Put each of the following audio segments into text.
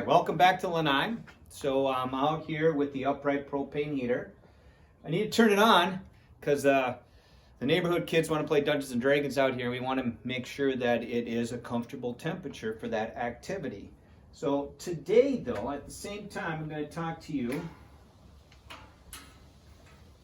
right, welcome back to Lanai. So I'm out here with the upright propane heater. I need to turn it on because the neighborhood kids want to play Dungeons and Dragons out here. We want to make sure that it is a comfortable temperature for that activity. So today, though, at the same time, I'm going to talk to you.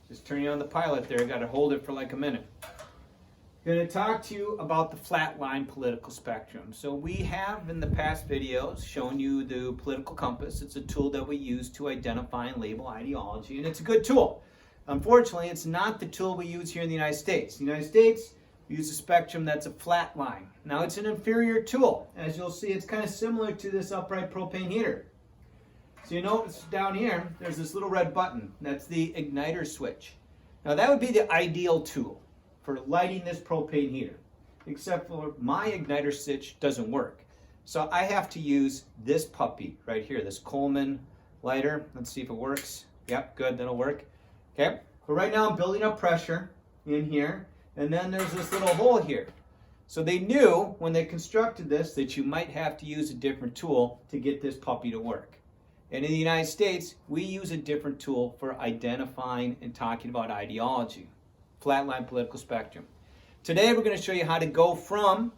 Just turning on the pilot there. I got to hold it for like a minute. I'm going to talk to you about the flatline political spectrum. So we have in the past videos shown you the political compass. It's a tool that we use to identify and label ideology, and it's a good tool. Unfortunately, it's not the tool we use here in the United States. In the United States, we use a spectrum that's a flat line. Now, it's an inferior tool. As you'll see, it's kind of similar to this upright propane heater. So you notice down here, there's this little red button. That's the igniter switch. Now, that would be the ideal tool for lighting this propane heater, except for my igniter switch doesn't work. So I have to use this puppy right here, this Coleman lighter. Let's see if it works. Yep, good, that'll work. Okay, so right now I'm building up pressure in here, and then there's this little hole here. So they knew when they constructed this that you might have to use a different tool to get this puppy to work. And in the United States, we use a different tool for identifying and talking about ideology. Flatline political spectrum. Today we're going to show you how to go from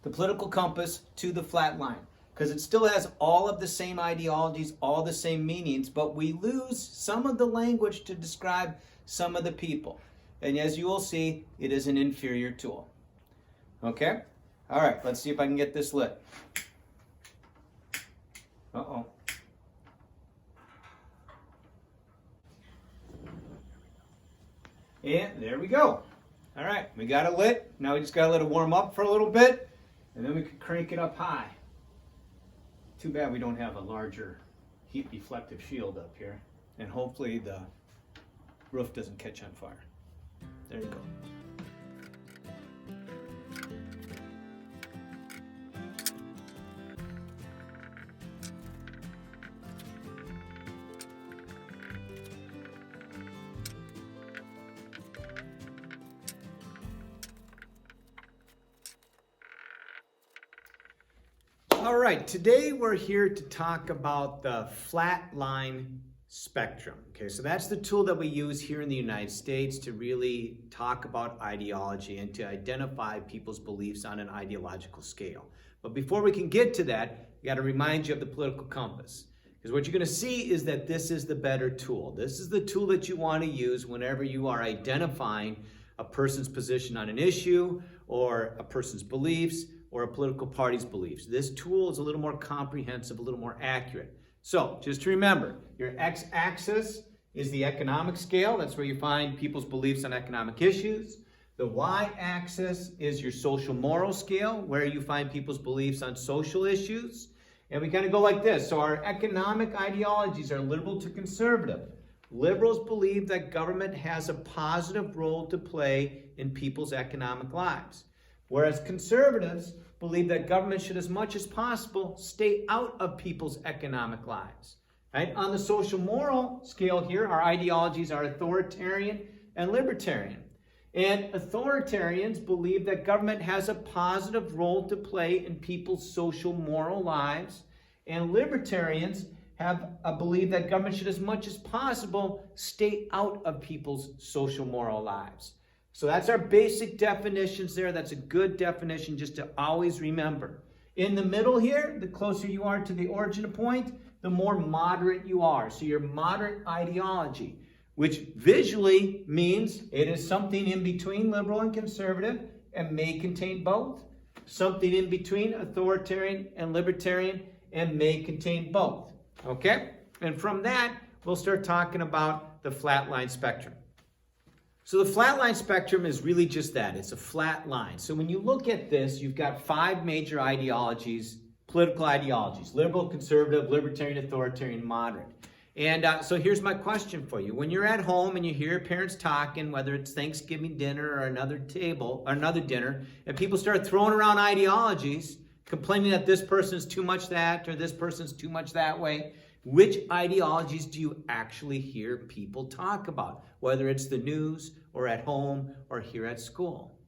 the political compass to the flat line, because it still has all of the same ideologies, all the same meanings, but we lose some of the language to describe some of the people. And as you will see, it is an inferior tool. Okay? All right, let's see if I can get this lit. Uh-oh. And there we go. All right, we got it lit. Now we just got to let it warm up for a little bit, and then we can crank it up high. Too bad we don't have a larger heat reflective shield up here, and hopefully the roof doesn't catch on fire. There you go. All right, today we're here to talk about the flatline spectrum. Okay, so that's the tool that we use here in the United States to really talk about ideology and to identify people's beliefs on an ideological scale. But before we can get to that, we got to remind you of the political compass. Because what you're going to see is that this is the better tool. This is the tool that you want to use whenever you are identifying a person's position on an issue or a person's beliefs or a political party's beliefs. This tool is a little more comprehensive, a little more accurate. So just to remember, your x-axis is the economic scale. That's where you find people's beliefs on economic issues. The y-axis is your social moral scale, where you find people's beliefs on social issues. And we kind of go like this. So our economic ideologies are liberal to conservative. Liberals believe that government has a positive role to play in people's economic lives, whereas conservatives believe that government should, as much as possible, stay out of people's economic lives. Right? On the social moral scale here, our ideologies are authoritarian and libertarian. And authoritarians believe that government has a positive role to play in people's social moral lives. And libertarians believe that government should, as much as possible, stay out of people's social moral lives. So that's our basic definitions there. That's a good definition just to always remember. In the middle here, the closer you are to the origin point, the more moderate you are. So your moderate ideology, which visually means it is something in between liberal and conservative and may contain both. Something in between authoritarian and libertarian and may contain both. Okay? And from that, we'll start talking about the flatline spectrum. So the flatline spectrum is really just that. It's a flat line. So when you look at this, you've got 5 major ideologies, political ideologies: liberal, conservative, libertarian, authoritarian, moderate. And so here's my question for you. When you're at home and you hear parents talking, whether it's Thanksgiving dinner or another dinner, and people start throwing around ideologies, complaining that this person's too much that or this person's too much that way, which ideologies do you actually hear people talk about, whether it's the news or at home or here at school?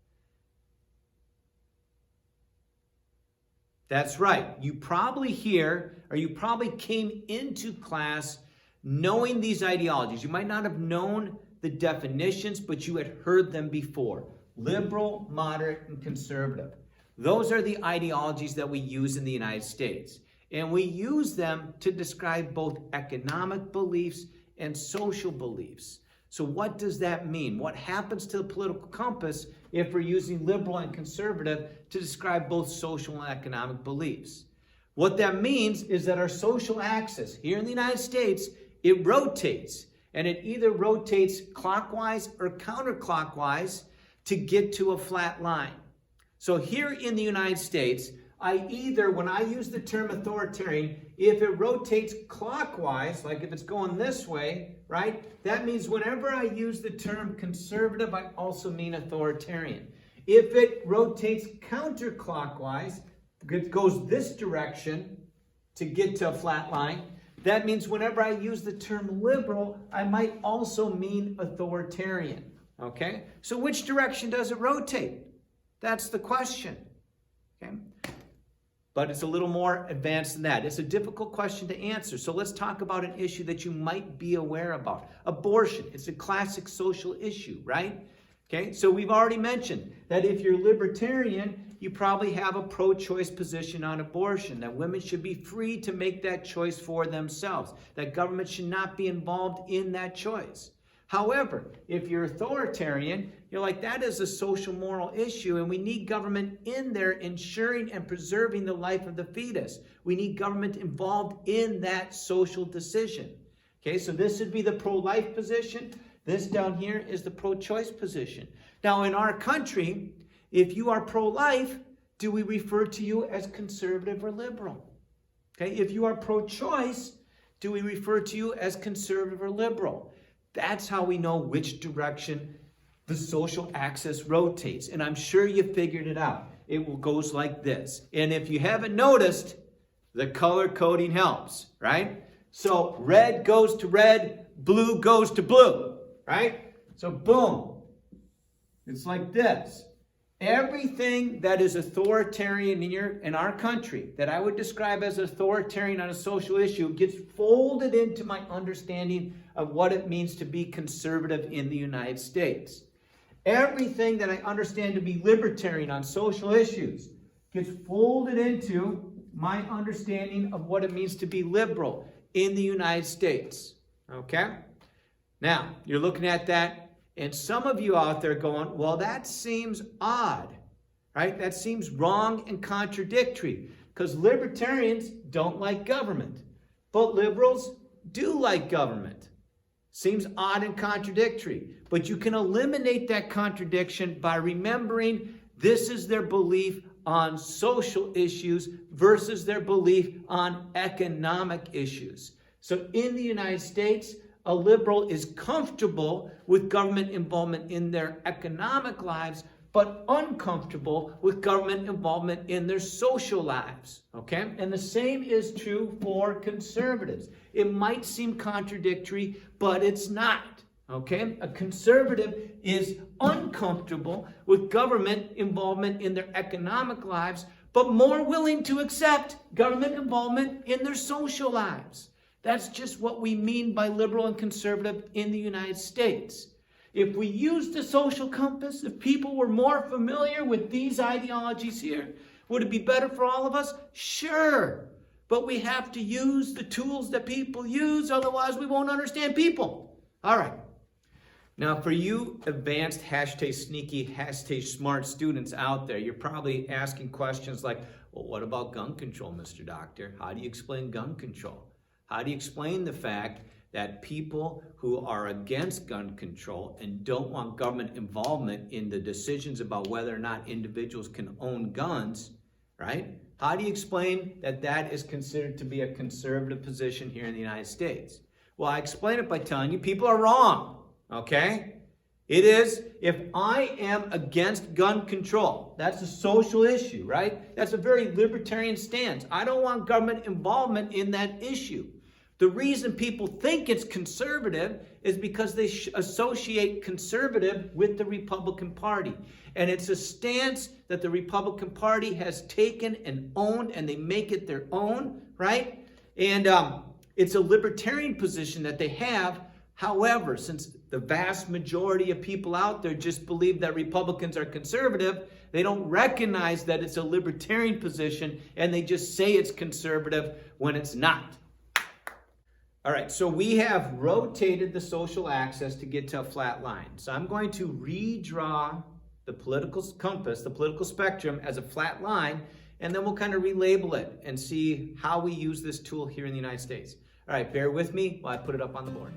That's right. You probably came into class knowing these ideologies. You might not have known the definitions, but you had heard them before. Liberal, moderate, and conservative. Those are the ideologies that we use in the United States. And we use them to describe both economic beliefs and social beliefs. So what does that mean? What happens to the political compass if we're using liberal and conservative to describe both social and economic beliefs? What that means is that our social axis here in the United States, it rotates. And it either rotates clockwise or counterclockwise to get to a flat line. So here in the United States, when I use the term authoritarian, if it rotates clockwise, like if it's going this way, right? That means whenever I use the term conservative, I also mean authoritarian. If it rotates counterclockwise, it goes this direction to get to a flat line, that means whenever I use the term liberal, I might also mean authoritarian. Okay? So which direction does it rotate? That's the question. Okay? But it's a little more advanced than that. It's a difficult question to answer. So let's talk about an issue that you might be aware about. Abortion. It's a classic social issue, right? Okay? So we've already mentioned that if you're libertarian, you probably have a pro-choice position on abortion, that women should be free to make that choice for themselves, that government should not be involved in that choice. However, if you're authoritarian, you're like, that is a social moral issue, and we need government in there ensuring and preserving the life of the fetus. We need government involved in that social decision. Okay, so this would be the pro-life position. This down here is the pro-choice position. Now, in our country, if you are pro-life, do we refer to you as conservative or liberal? Okay, if you are pro-choice, do we refer to you as conservative or liberal? That's how we know which direction the social axis rotates. And I'm sure you figured it out. It goes like this. And if you haven't noticed, the color coding helps, right? So red goes to red, blue goes to blue, right? So boom. It's like this. Everything that is authoritarian in our country, that I would describe as authoritarian on a social issue, gets folded into my understanding of what it means to be conservative in the United States. Everything that I understand to be libertarian on social issues gets folded into my understanding of what it means to be liberal in the United States. Okay? Now, you're looking at that, and some of you out there going, well, that seems odd, right? That seems wrong and contradictory, because libertarians don't like government, but liberals do like government. Seems odd and contradictory, but you can eliminate that contradiction by remembering this is their belief on social issues versus their belief on economic issues. So in the United States, a liberal is comfortable with government involvement in their economic lives, but uncomfortable with government involvement in their social lives, okay? And the same is true for conservatives. It might seem contradictory, but it's not, okay? A conservative is uncomfortable with government involvement in their economic lives, but more willing to accept government involvement in their social lives. That's just what we mean by liberal and conservative in the United States. If we used the social compass, if people were more familiar with these ideologies here, would it be better for all of us? Sure. But we have to use the tools that people use, otherwise we won't understand people. All right. Now, for you advanced #sneaky, #smart students out there, you're probably asking questions like, well, what about gun control, Mr. Doctor? How do you explain gun control? How do you explain the fact that people who are against gun control and don't want government involvement in the decisions about whether or not individuals can own guns, right? How do you explain that that is considered to be a conservative position here in the United States? Well, I explain it by telling you people are wrong, okay? It is, if I am against gun control, that's a social issue, right? That's a very libertarian stance. I don't want government involvement in that issue. The reason people think it's conservative is because they associate conservative with the Republican Party. And it's a stance that the Republican Party has taken and owned, and they make it their own, right? And it's a libertarian position that they have. However, since the vast majority of people out there just believe that Republicans are conservative, they don't recognize that it's a libertarian position, and they just say it's conservative when it's not. All right, so we have rotated the social axis to get to a flat line. So I'm going to redraw the political compass, the political spectrum, as a flat line, and then we'll kind of relabel it and see how we use this tool here in the United States. All right, bear with me while I put it up on the board.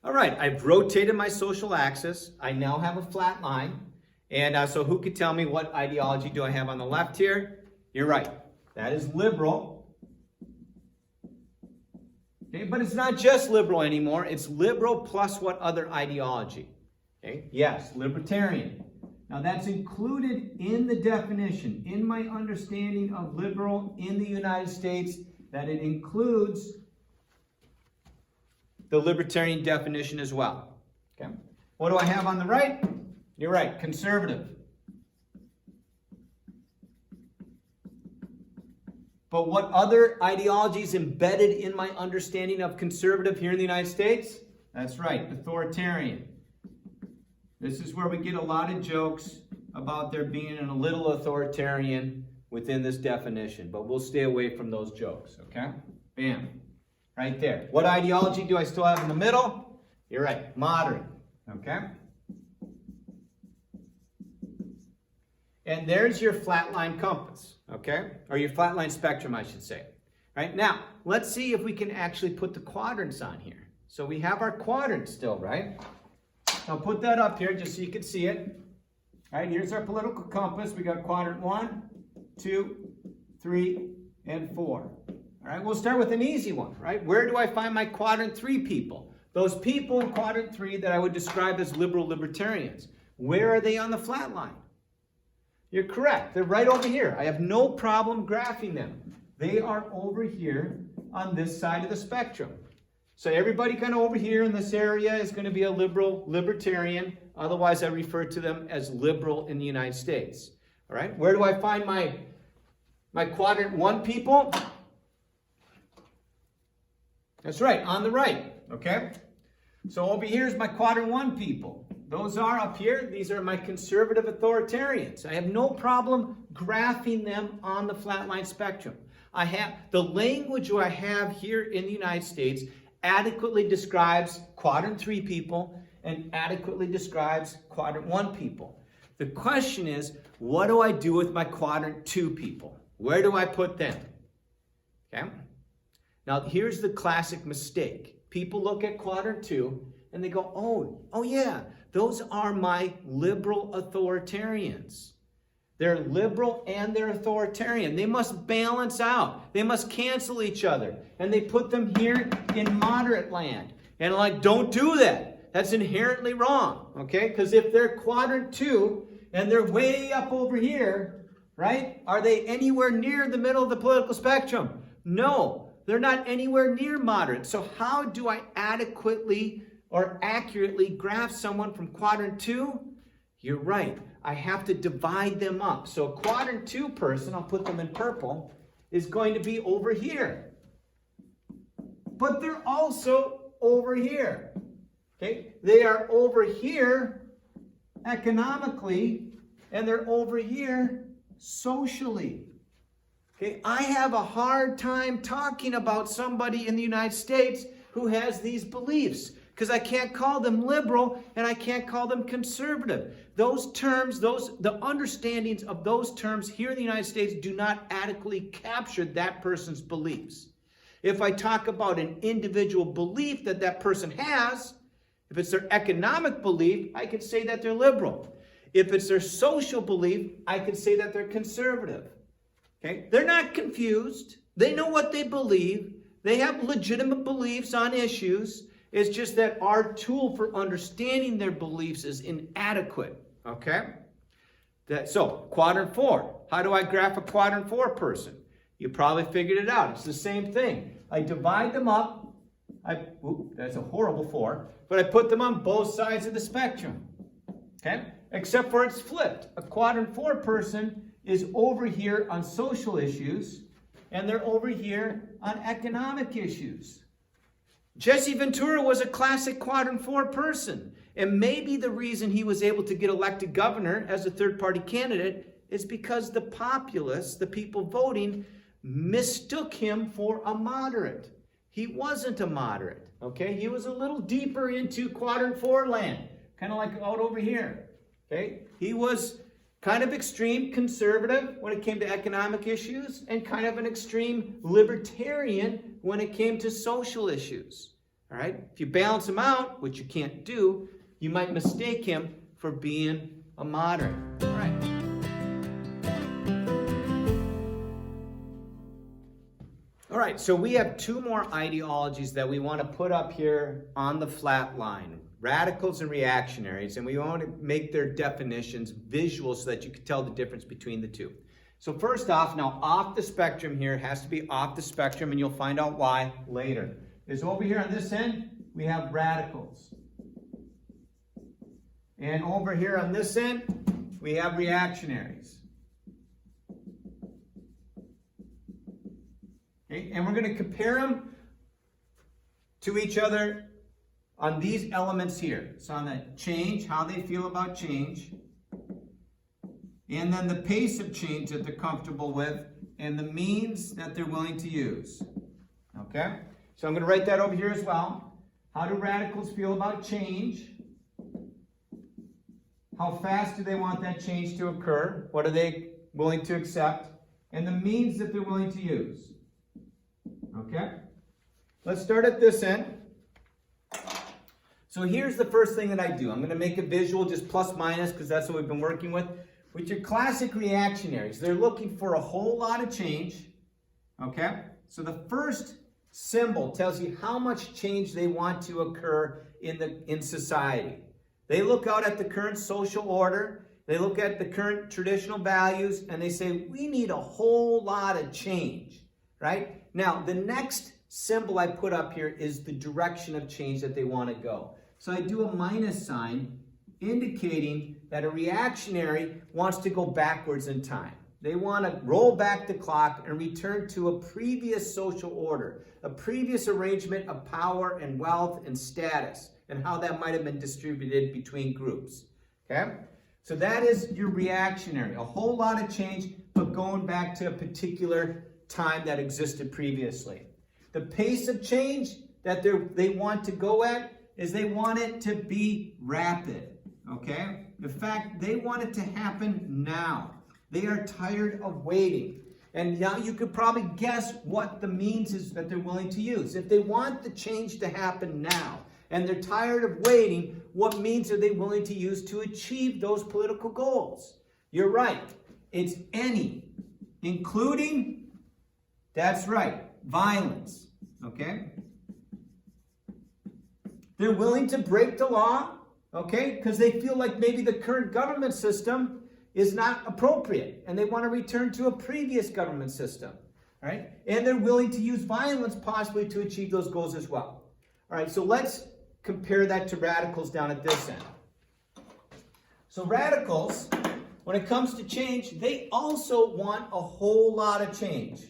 All right, I've rotated my social axis. I now have a flat line. And so who could tell me what ideology do I have on the left here? You're right. That is liberal. Okay, but it's not just liberal anymore. It's liberal plus what other ideology? Okay, yes, libertarian. Now that's included in the definition, in my understanding of liberal in the United States, that it includes the libertarian definition as well. Okay. What do I have on the right? You're right, conservative. But what other ideologies embedded in my understanding of conservative here in the United States? That's right, authoritarian. This is where we get a lot of jokes about there being a little authoritarian within this definition, but we'll stay away from those jokes, okay? Bam. Right there. What ideology do I still have in the middle? You're right, moderate. Okay? And there's your flatline compass. Okay? Or your flatline spectrum, I should say. Right? Now, let's see if we can actually put the quadrants on here. So we have our quadrants still, right? I'll put that up here just so you can see it. All right, here's our political compass. We got quadrant 1, 2, 3, and 4. All right, we'll start with an easy one, right? Where do I find my quadrant 3 people? Those people in quadrant 3 that I would describe as liberal libertarians. Where are they on the flat line? You're correct. They're right over here. I have no problem graphing them. They are over here on this side of the spectrum. So everybody kind of over here in this area is going to be a liberal libertarian. Otherwise, I refer to them as liberal in the United States. All right, where do I find my quadrant 1 people? That's right, on the right, okay? So over here is my quadrant 1 people. Those are up here. These are my conservative authoritarians. I have no problem graphing them on the flatline spectrum. I have the language I have here in the United States adequately describes quadrant 3 people and adequately describes quadrant 1 people. The question is, what do I do with my quadrant 2 people? Where do I put them? Okay? Now, here's the classic mistake. People look at quadrant 2 and they go, oh yeah, those are my liberal authoritarians. They're liberal and they're authoritarian. They must balance out. They must cancel each other. And they put them here in moderate land. And I'm like, don't do that. That's inherently wrong, okay? Because if they're quadrant 2 and they're way up over here, right? Are they anywhere near the middle of the political spectrum? No. They're not anywhere near moderate. So how do I adequately or accurately graph someone from quadrant 2? You're right. I have to divide them up. So a quadrant 2 person, I'll put them in purple, is going to be over here. But they're also over here. Okay? They are over here economically, and they're over here socially. Okay, I have a hard time talking about somebody in the United States who has these beliefs because I can't call them liberal and I can't call them conservative. Those terms, the understandings of those terms here in the United States do not adequately capture that person's beliefs. If I talk about an individual belief that that person has, if it's their economic belief, I could say that they're liberal. If it's their social belief, I could say that they're conservative. Okay? They're not confused. They know what they believe. They have legitimate beliefs on issues. It's just that our tool for understanding their beliefs is inadequate. Okay? So, quadrant 4. How do I graph a quadrant 4 person? You probably figured it out. It's the same thing. I divide them up. That's a horrible 4. But I put them on both sides of the spectrum. Okay? Except for it's flipped. A quadrant 4 person is over here on social issues, and they're over here on economic issues. Jesse Ventura was a classic quadrant 4 person. And maybe the reason he was able to get elected governor as a third-party candidate is because the populace, the people voting, mistook him for a moderate. He wasn't a moderate, okay? He was a little deeper into quadrant 4 land, kind of like out over here, okay? He was kind of extreme conservative when it came to economic issues and kind of an extreme libertarian when it came to social issues, all right? If you balance him out, which you can't do, you might mistake him for being a moderate, all right? All right, so we have 2 more ideologies that we want to put up here on the flat line. Radicals and reactionaries, and we want to make their definitions visual so that you can tell the difference between the 2. So first off, now off the spectrum here has to be off the spectrum, and you'll find out why later. Is over here on this end, we have radicals. And over here on this end, we have reactionaries. Okay? And we're going to compare them to each other on these elements here. So on the change, how they feel about change, and then the pace of change that they're comfortable with, and the means that they're willing to use. Okay? So I'm going to write that over here as well. How do radicals feel about change? How fast do they want that change to occur? What are they willing to accept? And the means that they're willing to use. Okay? Let's start at this end. So here's the first thing that I do. I'm going to make a visual, just plus minus, because that's what we've been working with. With your classic reactionaries, they're looking for a whole lot of change. Okay? So the first symbol tells you how much change they want to occur in society. They look out at the current social order. They look at the current traditional values, and they say, we need a whole lot of change. Right? Now, the next symbol I put up here is the direction of change that they want to go. So I do a minus sign indicating that a reactionary wants to go backwards in time. They want to roll back the clock and return to a previous social order, a previous arrangement of power and wealth and status, and how that might have been distributed between groups. Okay? So that is your reactionary. A whole lot of change, but going back to a particular time that existed previously. The pace of change that they want to go at is they want it to be rapid, okay? In fact, they want it to happen now. They are tired of waiting. And now you could probably guess what the means is that they're willing to use. If they want the change to happen now, and they're tired of waiting, what means are they willing to use to achieve those political goals? You're right. It's any, including, that's right, violence. Okay? They're willing to break the law, okay? Because they feel like maybe the current government system is not appropriate, and they want to return to a previous government system, all right? And they're willing to use violence possibly to achieve those goals as well. All right, so let's compare that to radicals down at this end. So radicals, when it comes to change, they also want a whole lot of change.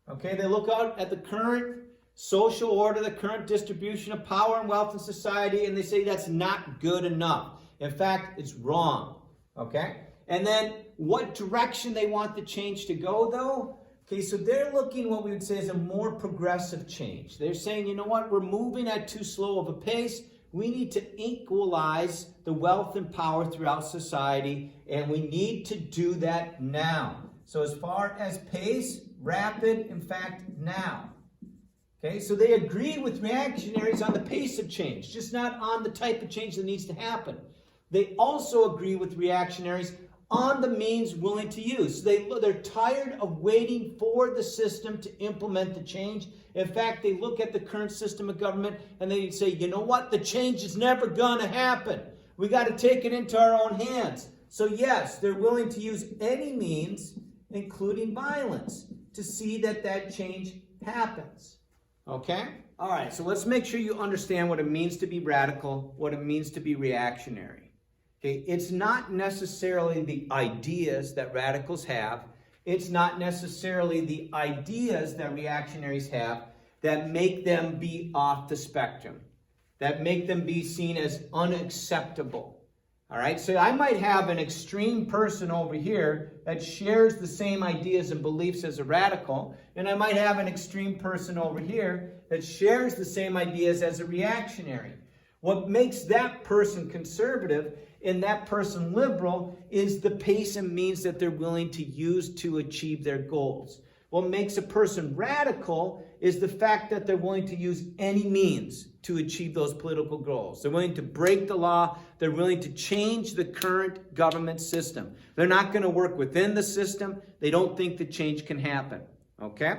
Okay, they look out at the current social order, the current distribution of power and wealth in society, and they say that's not good enough. In fact, it's wrong. Okay? And then what direction they want the change to go, though? Okay, so they're looking what we would say is a more progressive change. They're saying, you know what, we're moving at too slow of a pace. We need to equalize the wealth and power throughout society, and we need to do that now. So as far as pace, rapid, in fact, now. Okay, so they agree with reactionaries on the pace of change, just not on the type of change that needs to happen. They also agree with reactionaries on the means willing to use. They're tired of waiting for the system to implement the change. In fact, they look at the current system of government and they say, you know what, the change is never going to happen. We got to take it into our own hands. So yes, they're willing to use any means, including violence, to see that that change happens. Okay? All right, so let's make sure you understand what it means to be radical, what it means to be reactionary. Okay, it's not necessarily the ideas that radicals have. It's not necessarily the ideas that reactionaries have that make them be off the spectrum, that make them be seen as unacceptable. All right, so I might have an extreme person over here that shares the same ideas and beliefs as a radical, and I might have an extreme person over here that shares the same ideas as a reactionary. What makes that person conservative and that person liberal is the pace and means that they're willing to use to achieve their goals. What makes a person radical is the fact that they're willing to use any means to achieve those political goals. They're willing to break the law. They're willing to change the current government system. They're not going to work within the system. They don't think that change can happen. Okay?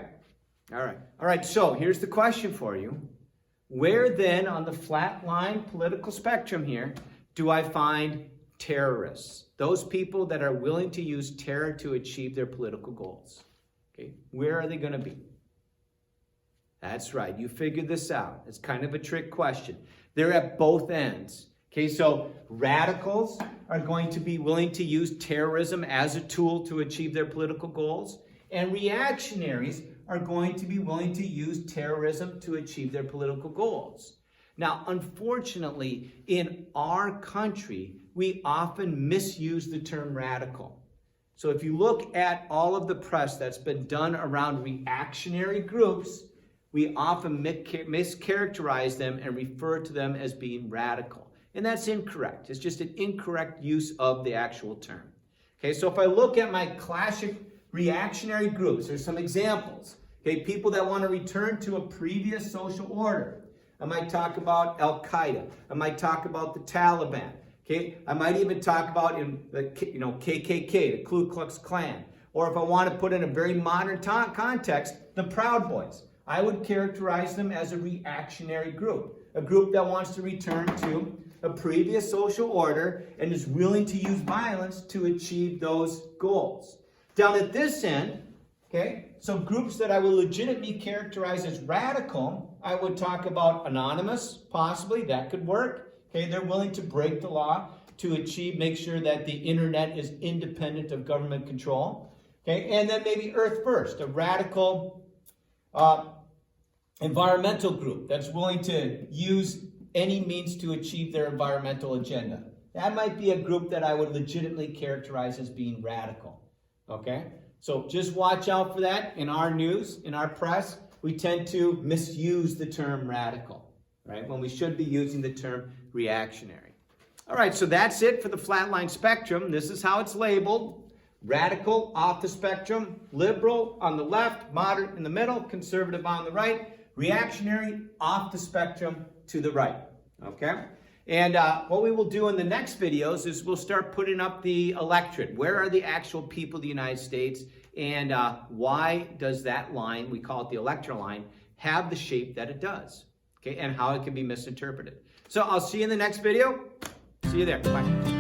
All right, so here's the question for you. Where then on the flatline political spectrum here do I find terrorists? Those people that are willing to use terror to achieve their political goals. Okay, where are they going to be? That's right, you figured this out. It's kind of a trick question. They're at both ends. Okay, so radicals are going to be willing to use terrorism as a tool to achieve their political goals, and reactionaries are going to be willing to use terrorism to achieve their political goals. Now, unfortunately, in our country, we often misuse the term radical. So if you look at all of the press that's been done around reactionary groups, we often mischaracterize them and refer to them as being radical. And that's incorrect. It's just an incorrect use of the actual term. Okay, so if I look at my classic reactionary groups, there's some examples. Okay, people that want to return to a previous social order. I might talk about Al-Qaeda. I might talk about the Taliban. Okay, I might even talk about in the KKK, the Ku Klux Klan. Or if I want to put in a very modern context, the Proud Boys. I would characterize them as a reactionary group. A group that wants to return to a previous social order and is willing to use violence to achieve those goals. Down at this end, okay, so groups that I will legitimately characterize as radical, I would talk about Anonymous, possibly, that could work. Okay, they're willing to break the law to make sure that the internet is independent of government control. Okay, and then maybe Earth First, a radical environmental group that's willing to use any means to achieve their environmental agenda. That might be a group that I would legitimately characterize as being radical. Okay, so just watch out for that. In our news, in our press, we tend to misuse the term radical, right? When we should be using the term reactionary. All right, so that's it for the flatline spectrum. This is how it's labeled. Radical off the spectrum, liberal on the left, moderate in the middle, conservative on the right, reactionary off the spectrum to the right. Okay? And what we will do in the next videos is we'll start putting up the electorate. Where are the actual people of the United States? And why does that line, we call it the electoral line, have the shape that it does? Okay, and how it can be misinterpreted. So I'll see you in the next video. See you there. Bye.